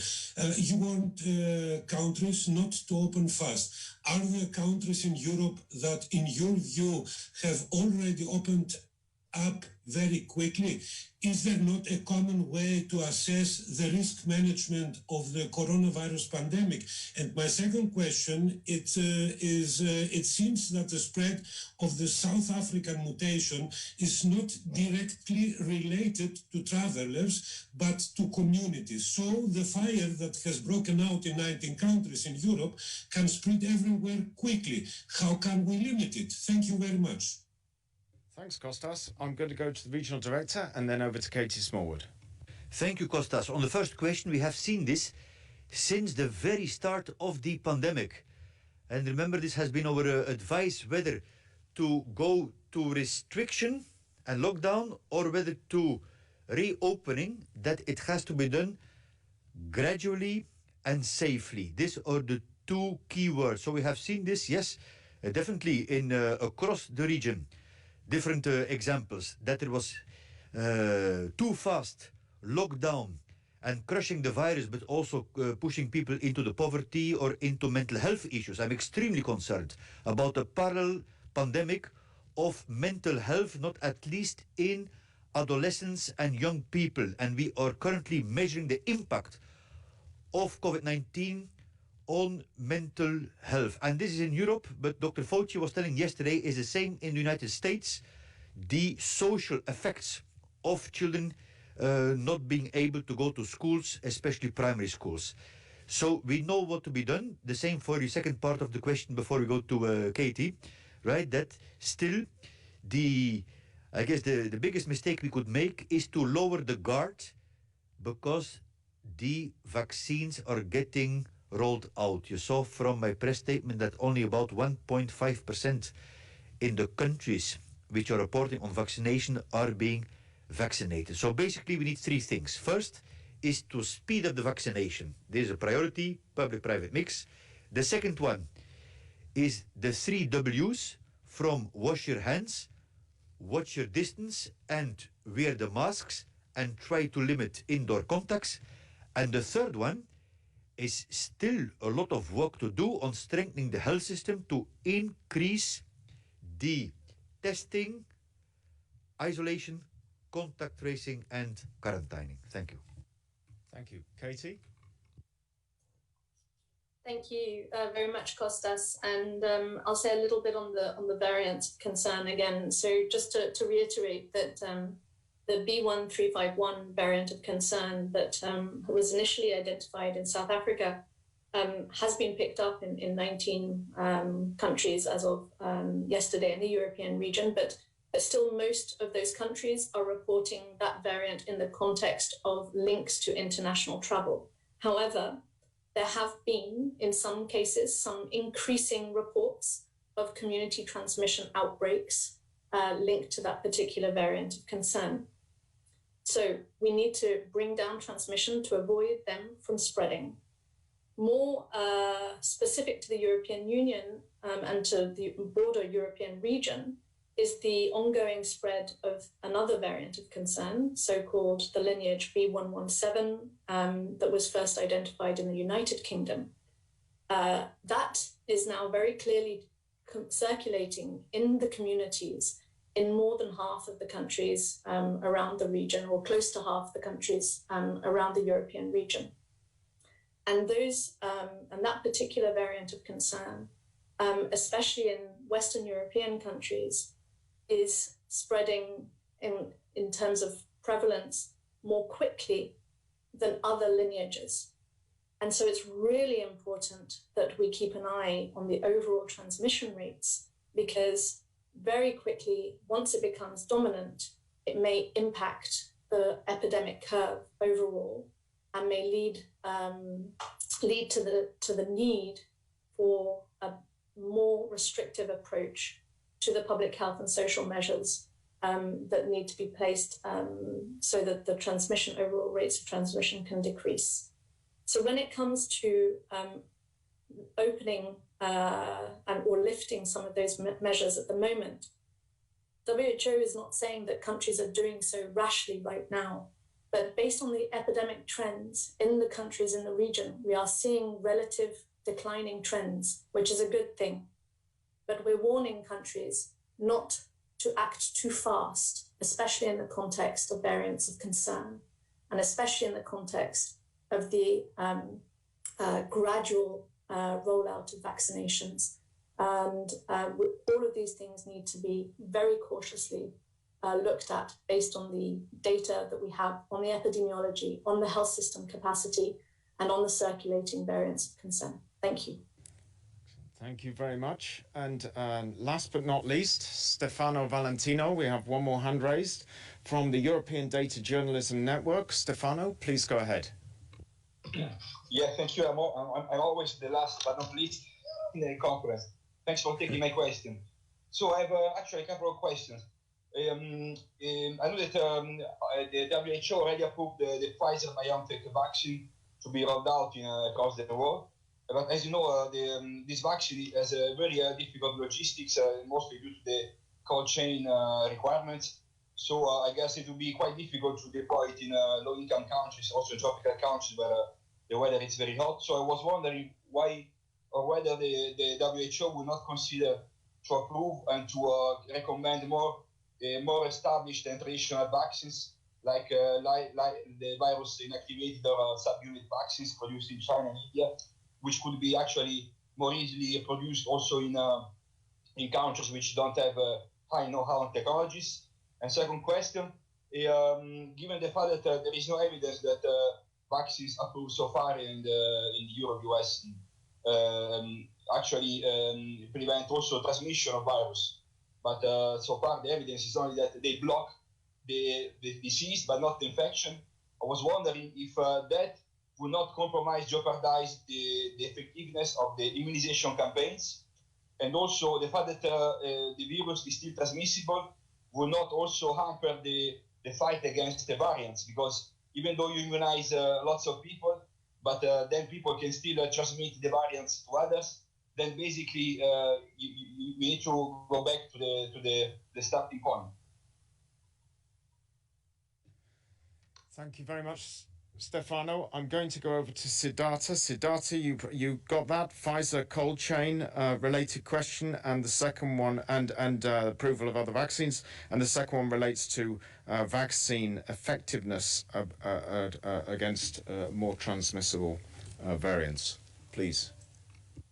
You want countries not to open fast. Are there countries in Europe that, in your view, have already opened up very quickly? Is there not a common way to assess the risk management of the coronavirus pandemic? And my second question, it seems that the spread of the South African mutation is not directly related to travelers, but to communities. So the fire that has broken out in 19 countries in Europe can spread everywhere quickly. How can we limit it? Thank you very much. Thanks, Kostas. I'm going to go to the Regional Director and then over to Katie Smallwood. Thank you, Kostas. On the first question, we have seen this since the very start of the pandemic. And remember, this has been our advice whether to go to restriction and lockdown or whether to reopening, that it has to be done gradually and safely. These are the two key words. So we have seen this, yes, definitely in across the region. Different examples that it was too fast lockdown and crushing the virus, but also pushing people into the poverty or into mental health issues. I'm extremely concerned about a parallel pandemic of mental health, not at least in adolescents and young people. And we are currently measuring the impact of COVID-19 on mental health. And this is in Europe, but Dr. Fauci was telling yesterday is the same in the United States. The social effects of children not being able to go to schools, especially primary schools. So we know what to be done. The same for the second part of the question before we go to Katie, right? That still I guess the biggest mistake we could make is to lower the guard because the vaccines are getting rolled out. You saw from my press statement that only about 1.5% in the countries which are reporting on vaccination are being vaccinated. So basically we need three things. First is to speed up the vaccination. This is a priority, public-private mix. The second one is the 3 W's, from wash your hands, watch your distance, and wear the masks, and try to limit indoor contacts. And the third one is still a lot of work to do on strengthening the health system to increase the testing, isolation, contact tracing, and quarantining. Thank you. Thank you. Katie? Thank you very much, Kostas. And I'll say a little bit on the variant concern again. So just to reiterate that the B1351 variant of concern that was initially identified in South Africa has been picked up in 19 countries as of yesterday in the European region, but still most of those countries are reporting that variant in the context of links to international travel. However, there have been, in some cases, some increasing reports of community transmission outbreaks linked to that particular variant of concern. So we need to bring down transmission to avoid them from spreading. More specific to the European Union and to the broader European region is the ongoing spread of another variant of concern, so-called the lineage B117, that was first identified in the United Kingdom. That is now very clearly circulating in the communities in more than half of the countries around the region, or close to half the countries around the European region. And that particular variant of concern, especially in Western European countries, is spreading in terms of prevalence more quickly than other lineages. And so it's really important that we keep an eye on the overall transmission rates, because very quickly, once it becomes dominant, it may impact the epidemic curve overall and may lead to the need for a more restrictive approach to the public health and social measures that need to be placed so that the overall rates of transmission can decrease. So when it comes to opening or lifting some of those measures at the moment, WHO is not saying that countries are doing so rashly right now, but based on the epidemic trends in the countries in the region, we are seeing relative declining trends, which is a good thing. But we're warning countries not to act too fast, especially in the context of variants of concern, and especially in the context of the gradual rollout of vaccinations. And all of these things need to be very cautiously looked at based on the data that we have on the epidemiology, on the health system capacity, and on the circulating variants of concern. Thank you. Thank you very much. And last but not least, Stefano Valentino. We have one more hand raised from the European Data Journalism Network. Stefano, please go ahead. Yeah, thank you. I'm always the last but not least in the conference. Thanks for taking my question. So I have actually a couple of questions. I know that the WHO already approved the Pfizer-BioNTech vaccine to be rolled out across the world. But as you know, this vaccine has a very difficult logistics, mostly due to the cold chain requirements. So I guess it will be quite difficult to deploy it in low-income countries, also tropical countries where the weather is very hot. So I was wondering why, or whether the WHO will not consider to approve and to recommend more established and traditional vaccines like the virus inactivated or subunit vaccines produced in China and India, which could be actually more easily produced also in countries which don't have high know-how on technologies. And second question, given the fact that there is no evidence that vaccines approved so far in Europe, US, actually prevent also transmission of virus. But so far the evidence is only that they block the disease but not the infection. I was wondering if that would not jeopardize the effectiveness of the immunization campaigns, and also the fact that the virus is still transmissible will not also hamper the fight against the variants, because even though you immunize lots of people, but then people can still transmit the variants to others. Then basically you need to go back to the starting point. Thank you very much, Stefano. I'm going to go over to Siddhartha. Siddhartha, you got that Pfizer cold chain related question, and the second one, and approval of other vaccines, and the second one relates to vaccine effectiveness against more transmissible variants. Please.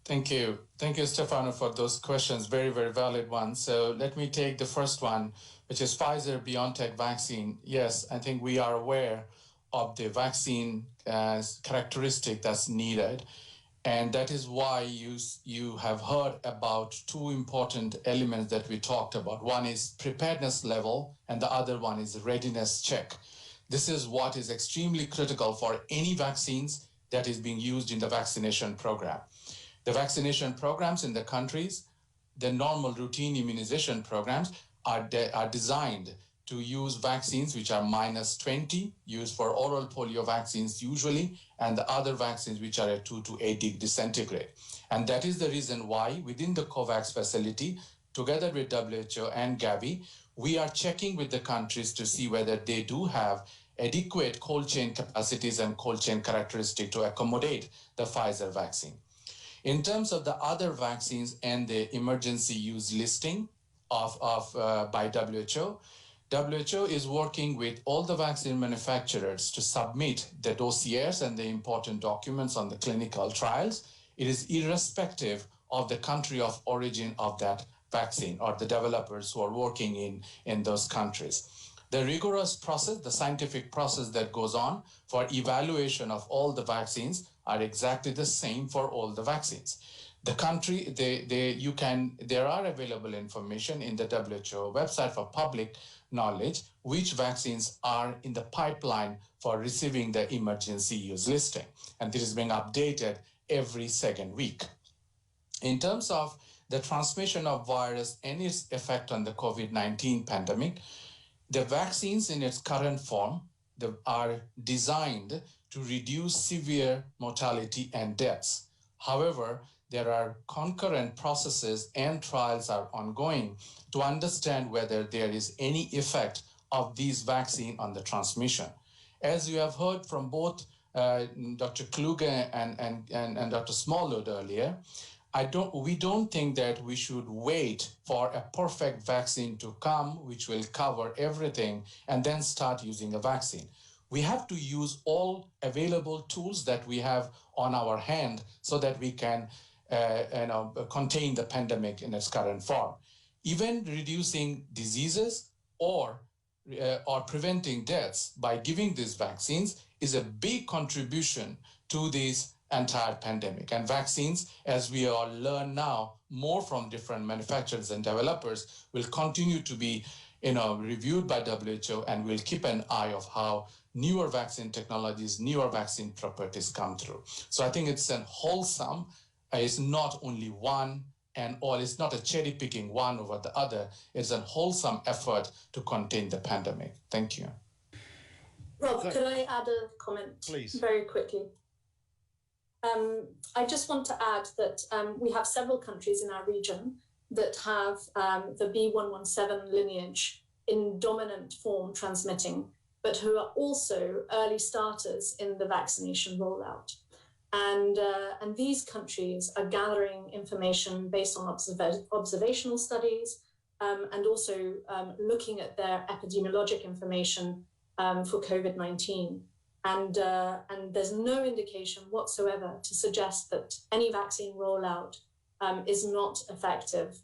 Thank you, Stefano, for those questions. Very, very valid ones. So let me take the first one, which is Pfizer-BioNTech vaccine. Yes, I think we are aware of the vaccine characteristic that's needed. And that is why you have heard about two important elements that we talked about. One is preparedness level, and the other one is readiness check. This is what is extremely critical for any vaccines that is being used in the vaccination program. The vaccination programs in the countries, the normal routine immunization programs are designed to use vaccines which are -20, used for oral polio vaccines usually, and the other vaccines which are at 2 to 8 degrees centigrade. And that is the reason why within the COVAX facility, together with WHO and Gavi, we are checking with the countries to see whether they do have adequate cold chain capacities and cold chain characteristics to accommodate the Pfizer vaccine. In terms of the other vaccines and the emergency use listing by WHO, WHO is working with all the vaccine manufacturers to submit the dossiers and the important documents on the clinical trials. It is irrespective of the country of origin of that vaccine or the developers who are working in those countries. The rigorous process, the scientific process that goes on for evaluation of all the vaccines are exactly the same for all the vaccines. The country, there are available information in the WHO website for public knowledge, which vaccines are in the pipeline for receiving the emergency use listing. And this is being updated every second week. In terms of the transmission of virus and its effect on the COVID-19 pandemic, the vaccines in its current form are designed to reduce severe mortality and deaths. However, there are concurrent processes and trials are ongoing to understand whether there is any effect of these vaccines on the transmission. As you have heard from both Dr. Kluge and Dr. Smallwood earlier, we don't think that we should wait for a perfect vaccine to come, which will cover everything, and then start using a vaccine. We have to use all available tools that we have on our hand so that we can contain the pandemic in its current form. Even reducing diseases or preventing deaths by giving these vaccines is a big contribution to this entire pandemic. And vaccines, as we all learn now, more from different manufacturers and developers, will continue to be reviewed by WHO, and we'll keep an eye of how newer vaccine technologies, newer vaccine properties come through. So I think it's an wholesome, it's not only one and all, it's not a cherry picking one over the other, it's a wholesome effort to contain the pandemic. Thank you. Rob, could I add a comment? Please. Very quickly? I just want to add that we have several countries in our region that have the B117 lineage in dominant form transmitting, but who are also early starters in the vaccination rollout. And these countries are gathering information based on observational studies and also looking at their epidemiologic information for COVID-19. And there's no indication whatsoever to suggest that any vaccine rollout is not effective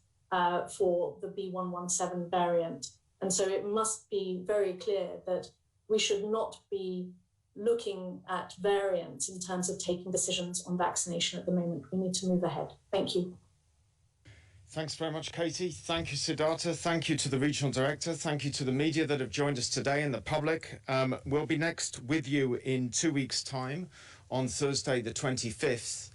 for the B117 variant. And so it must be very clear that we should not be looking at variants in terms of taking decisions on vaccination at the moment. We need to move ahead. Thank you. Thanks very much, Katie. Thank you, Siddhartha. Thank you to the Regional Director. Thank you to the media that have joined us today and the public. We'll be next with you in 2 weeks' time on Thursday, the 25th.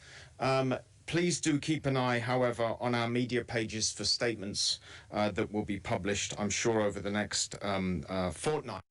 Please do keep an eye, however, on our media pages for statements that will be published, I'm sure, over the next fortnight.